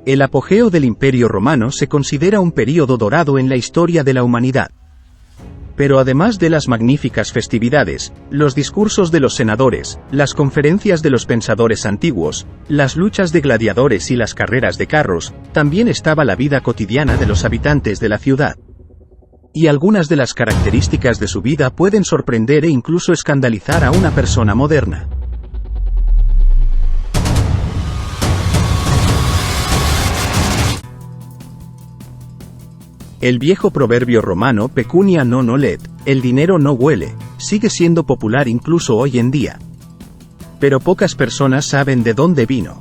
El apogeo del Imperio Romano se considera un período dorado en la historia de la humanidad. Pero además de las magníficas festividades, los discursos de los senadores, las conferencias de los pensadores antiguos, las luchas de gladiadores y las carreras de carros, también estaba la vida cotidiana de los habitantes de la ciudad. Y algunas de las características de su vida pueden sorprender e incluso escandalizar a una persona moderna. El viejo proverbio romano pecunia non olet, el dinero no huele, sigue siendo popular incluso hoy en día. Pero pocas personas saben de dónde vino.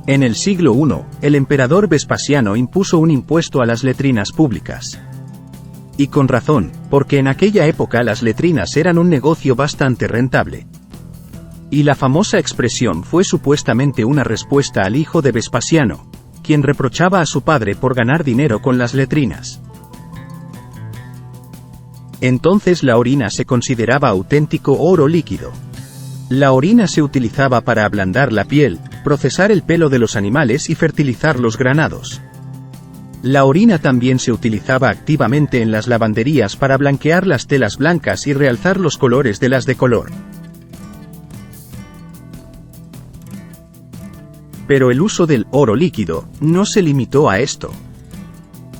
En el siglo I, el emperador Vespasiano impuso un impuesto a las letrinas públicas. Y con razón, porque en aquella época las letrinas eran un negocio bastante rentable. Y la famosa expresión fue supuestamente una respuesta al hijo de Vespasiano, quien reprochaba a su padre por ganar dinero con las letrinas. Entonces la orina se consideraba auténtico oro líquido. La orina se utilizaba para ablandar la piel, procesar el pelo de los animales y fertilizar los granados. La orina también se utilizaba activamente en las lavanderías para blanquear las telas blancas y realzar los colores de las de color. Pero el uso del oro líquido no se limitó a esto.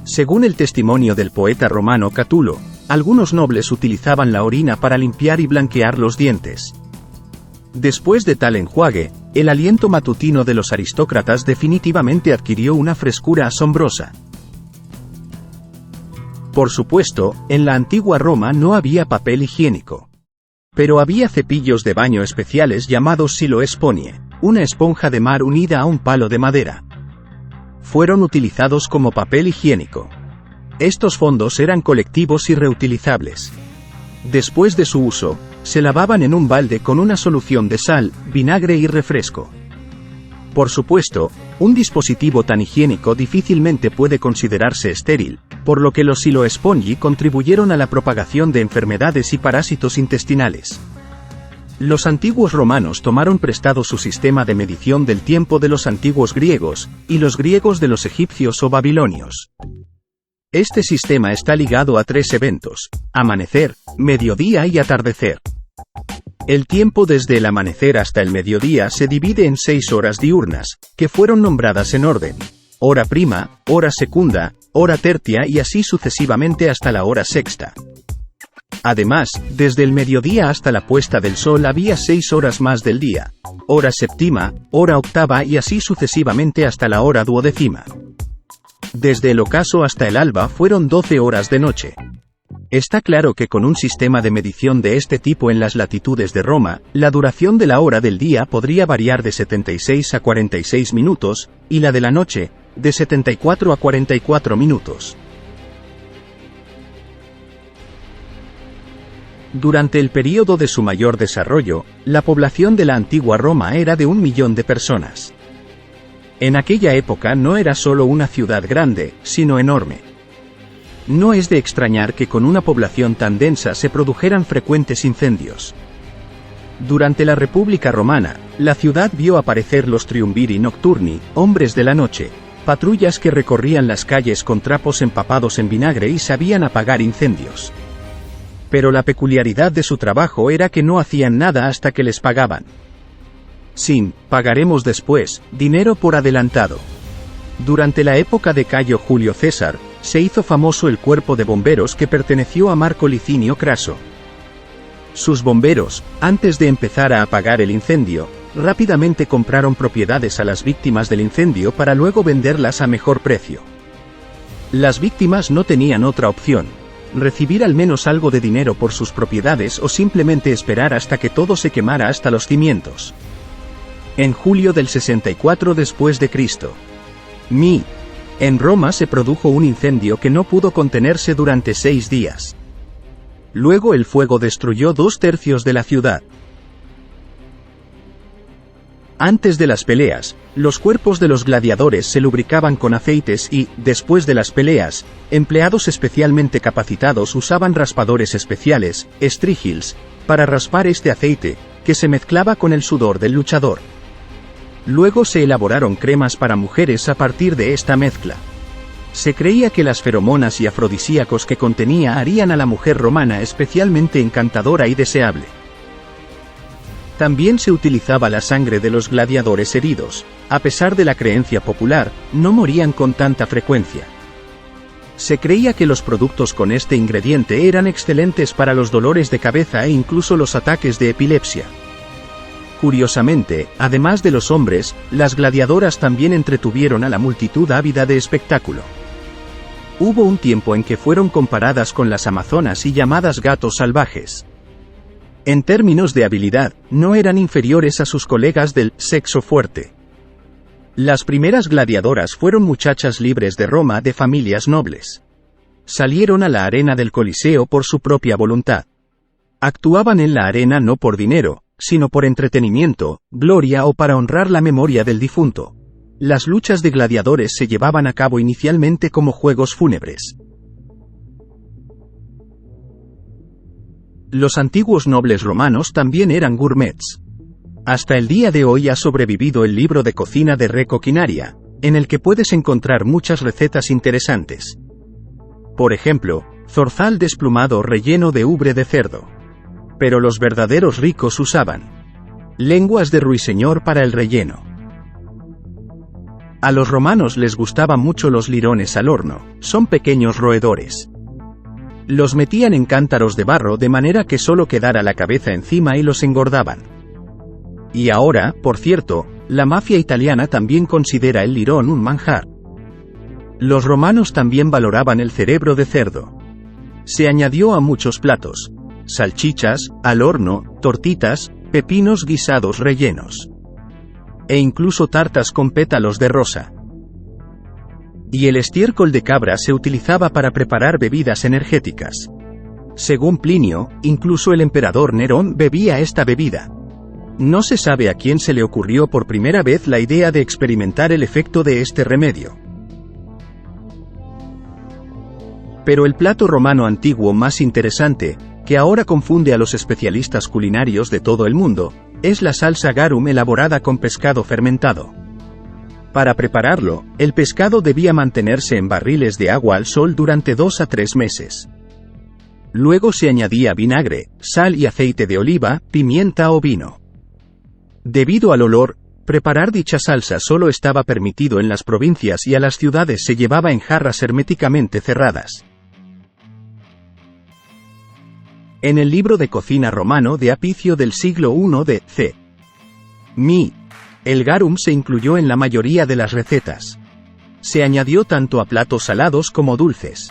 Según el testimonio del poeta romano Catulo, algunos nobles utilizaban la orina para limpiar y blanquear los dientes. Después de tal enjuague, el aliento matutino de los aristócratas definitivamente adquirió una frescura asombrosa. Por supuesto, en la antigua Roma no había papel higiénico. Pero había cepillos de baño especiales llamados siloesponie, una esponja de mar unida a un palo de madera. Fueron utilizados como papel higiénico. Estos fondos eran colectivos y reutilizables. Después de su uso, se lavaban en un balde con una solución de sal, vinagre y refresco. Por supuesto, un dispositivo tan higiénico difícilmente puede considerarse estéril, por lo que los siloespongi contribuyeron a la propagación de enfermedades y parásitos intestinales. Los antiguos romanos tomaron prestado su sistema de medición del tiempo de los antiguos griegos, y los griegos de los egipcios o babilonios. Este sistema está ligado a 3 eventos: amanecer, mediodía y atardecer. El tiempo desde el amanecer hasta el mediodía se divide en 6 horas diurnas, que fueron nombradas en orden: hora prima, hora secunda, hora tertia y así sucesivamente hasta la hora sexta. Además, desde el mediodía hasta la puesta del sol había 6 horas más del día: hora séptima, hora octava y así sucesivamente hasta la hora duodécima. Desde el ocaso hasta el alba fueron 12 horas de noche. Está claro que con un sistema de medición de este tipo en las latitudes de Roma, la duración de la hora del día podría variar de 76 a 46 minutos, y la de la noche, de 74 a 44 minutos. Durante el período de su mayor desarrollo, la población de la antigua Roma era de 1 millón de personas. En aquella época no era solo una ciudad grande, sino enorme. No es de extrañar que con una población tan densa se produjeran frecuentes incendios. Durante la República Romana, la ciudad vio aparecer los triumviri nocturni, hombres de la noche, patrullas que recorrían las calles con trapos empapados en vinagre y sabían apagar incendios. Pero la peculiaridad de su trabajo era que no hacían nada hasta que les pagaban. Sin pagaremos después, dinero por adelantado. Durante la época de Cayo Julio César, se hizo famoso el cuerpo de bomberos que perteneció a Marco Licinio Craso. Sus bomberos, antes de empezar a apagar el incendio, rápidamente compraron propiedades a las víctimas del incendio para luego venderlas a mejor precio. Las víctimas no tenían otra opción: recibir al menos algo de dinero por sus propiedades o simplemente esperar hasta que todo se quemara hasta los cimientos. En julio del 64 después de Cristo, en Roma se produjo un incendio que no pudo contenerse durante 6 días. Luego el fuego destruyó 2/3 de la ciudad. Antes de las peleas, los cuerpos de los gladiadores se lubricaban con aceites y, después de las peleas, empleados especialmente capacitados usaban raspadores especiales, strígils, para raspar este aceite, que se mezclaba con el sudor del luchador. Luego se elaboraron cremas para mujeres a partir de esta mezcla. Se creía que las feromonas y afrodisíacos que contenía harían a la mujer romana especialmente encantadora y deseable. También se utilizaba la sangre de los gladiadores heridos. A pesar de la creencia popular, no morían con tanta frecuencia. Se creía que los productos con este ingrediente eran excelentes para los dolores de cabeza e incluso los ataques de epilepsia. Curiosamente, además de los hombres, las gladiadoras también entretuvieron a la multitud ávida de espectáculo. Hubo un tiempo en que fueron comparadas con las amazonas y llamadas gatos salvajes. En términos de habilidad, no eran inferiores a sus colegas del sexo fuerte. Las primeras gladiadoras fueron muchachas libres de Roma de familias nobles. Salieron a la arena del Coliseo por su propia voluntad. Actuaban en la arena no por dinero, sino por entretenimiento, gloria o para honrar la memoria del difunto. Las luchas de gladiadores se llevaban a cabo inicialmente como juegos fúnebres. Los antiguos nobles romanos también eran gourmets. Hasta el día de hoy ha sobrevivido el libro de cocina de Re Coquinaria, en el que puedes encontrar muchas recetas interesantes. Por ejemplo, zorzal desplumado relleno de ubre de cerdo. Pero los verdaderos ricos usaban lenguas de ruiseñor para el relleno. A los romanos les gustaban mucho los lirones al horno, son pequeños roedores. Los metían en cántaros de barro de manera que solo quedara la cabeza encima y los engordaban. Y ahora, por cierto, la mafia italiana también considera el lirón un manjar. Los romanos también valoraban el cerebro de cerdo. Se añadió a muchos platos: salchichas, al horno, tortitas, pepinos guisados rellenos. E incluso tartas con pétalos de rosa. Y el estiércol de cabra se utilizaba para preparar bebidas energéticas. Según Plinio, incluso el emperador Nerón bebía esta bebida. No se sabe a quién se le ocurrió por primera vez la idea de experimentar el efecto de este remedio. Pero el plato romano antiguo más interesante, que ahora confunde a los especialistas culinarios de todo el mundo, es la salsa garum elaborada con pescado fermentado. Para prepararlo, el pescado debía mantenerse en barriles de agua al sol durante 2 a 3 meses. Luego se añadía vinagre, sal y aceite de oliva, pimienta o vino. Debido al olor, preparar dicha salsa solo estaba permitido en las provincias y a las ciudades se llevaba en jarras herméticamente cerradas. En el libro de cocina romano de Apicio del siglo I de c. Mi. El garum se incluyó en la mayoría de las recetas. Se añadió tanto a platos salados como dulces.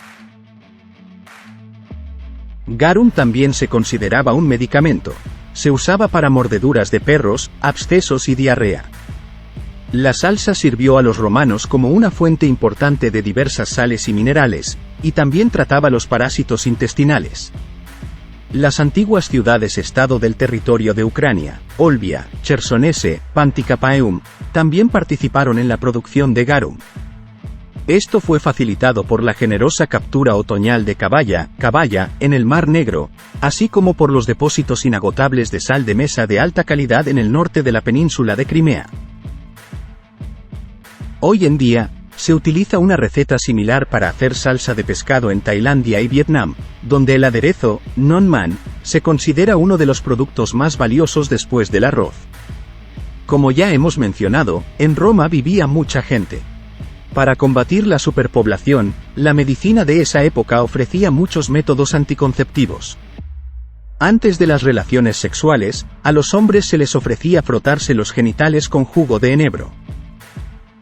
Garum también se consideraba un medicamento. Se usaba para mordeduras de perros, abscesos y diarrea. La salsa sirvió a los romanos como una fuente importante de diversas sales y minerales, y también trataba los parásitos intestinales. Las antiguas ciudades-estado del territorio de Ucrania, Olbia, Chersonese, Pantikapaeum, también participaron en la producción de garum. Esto fue facilitado por la generosa captura otoñal de caballa, en el Mar Negro, así como por los depósitos inagotables de sal de mesa de alta calidad en el norte de la península de Crimea. Hoy en día, se utiliza una receta similar para hacer salsa de pescado en Tailandia y Vietnam, donde el aderezo, non man, se considera uno de los productos más valiosos después del arroz. Como ya hemos mencionado, en Roma vivía mucha gente. Para combatir la superpoblación, la medicina de esa época ofrecía muchos métodos anticonceptivos. Antes de las relaciones sexuales, a los hombres se les ofrecía frotarse los genitales con jugo de enebro.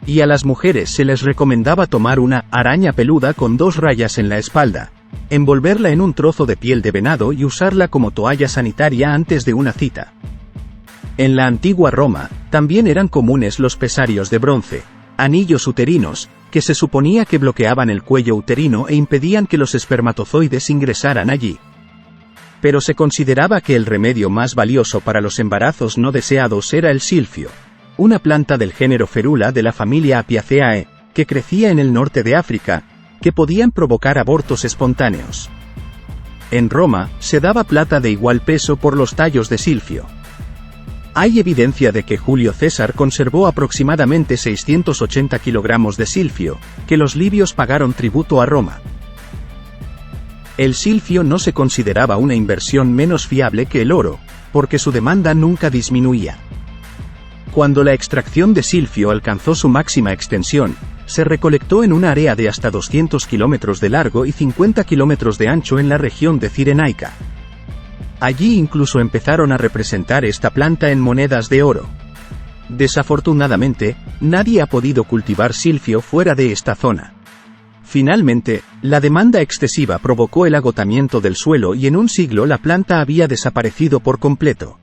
Y a las mujeres se les recomendaba tomar una araña peluda con 2 rayas en la espalda, envolverla en un trozo de piel de venado y usarla como toalla sanitaria antes de una cita. En la antigua Roma, también eran comunes los pesarios de bronce, anillos uterinos, que se suponía que bloqueaban el cuello uterino e impedían que los espermatozoides ingresaran allí. Pero se consideraba que el remedio más valioso para los embarazos no deseados era el silfio, una planta del género Ferula de la familia Apiaceae, que crecía en el norte de África, que podían provocar abortos espontáneos. En Roma, se daba plata de igual peso por los tallos de silfio. Hay evidencia de que Julio César conservó aproximadamente 680 kilogramos de silfio, que los libios pagaron tributo a Roma. El silfio no se consideraba una inversión menos fiable que el oro, porque su demanda nunca disminuía. Cuando la extracción de silfio alcanzó su máxima extensión, se recolectó en un área de hasta 200 kilómetros de largo y 50 kilómetros de ancho en la región de Cirenaica. Allí incluso empezaron a representar esta planta en monedas de oro. Desafortunadamente, nadie ha podido cultivar silfio fuera de esta zona. Finalmente, la demanda excesiva provocó el agotamiento del suelo y en un siglo la planta había desaparecido por completo.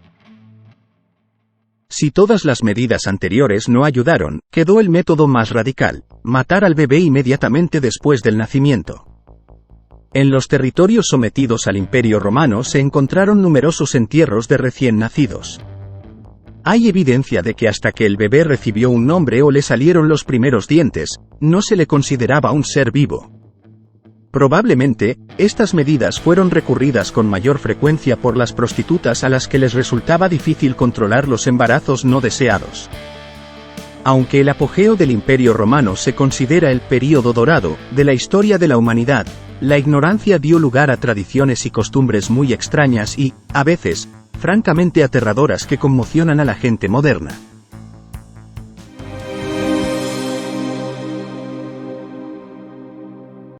Si todas las medidas anteriores no ayudaron, quedó el método más radical: matar al bebé inmediatamente después del nacimiento. En los territorios sometidos al Imperio Romano se encontraron numerosos entierros de recién nacidos. Hay evidencia de que hasta que el bebé recibió un nombre o le salieron los primeros dientes, no se le consideraba un ser vivo. Probablemente, estas medidas fueron recurridas con mayor frecuencia por las prostitutas a las que les resultaba difícil controlar los embarazos no deseados. Aunque el apogeo del Imperio Romano se considera el período dorado de la historia de la humanidad, la ignorancia dio lugar a tradiciones y costumbres muy extrañas y, a veces, francamente aterradoras que conmocionan a la gente moderna.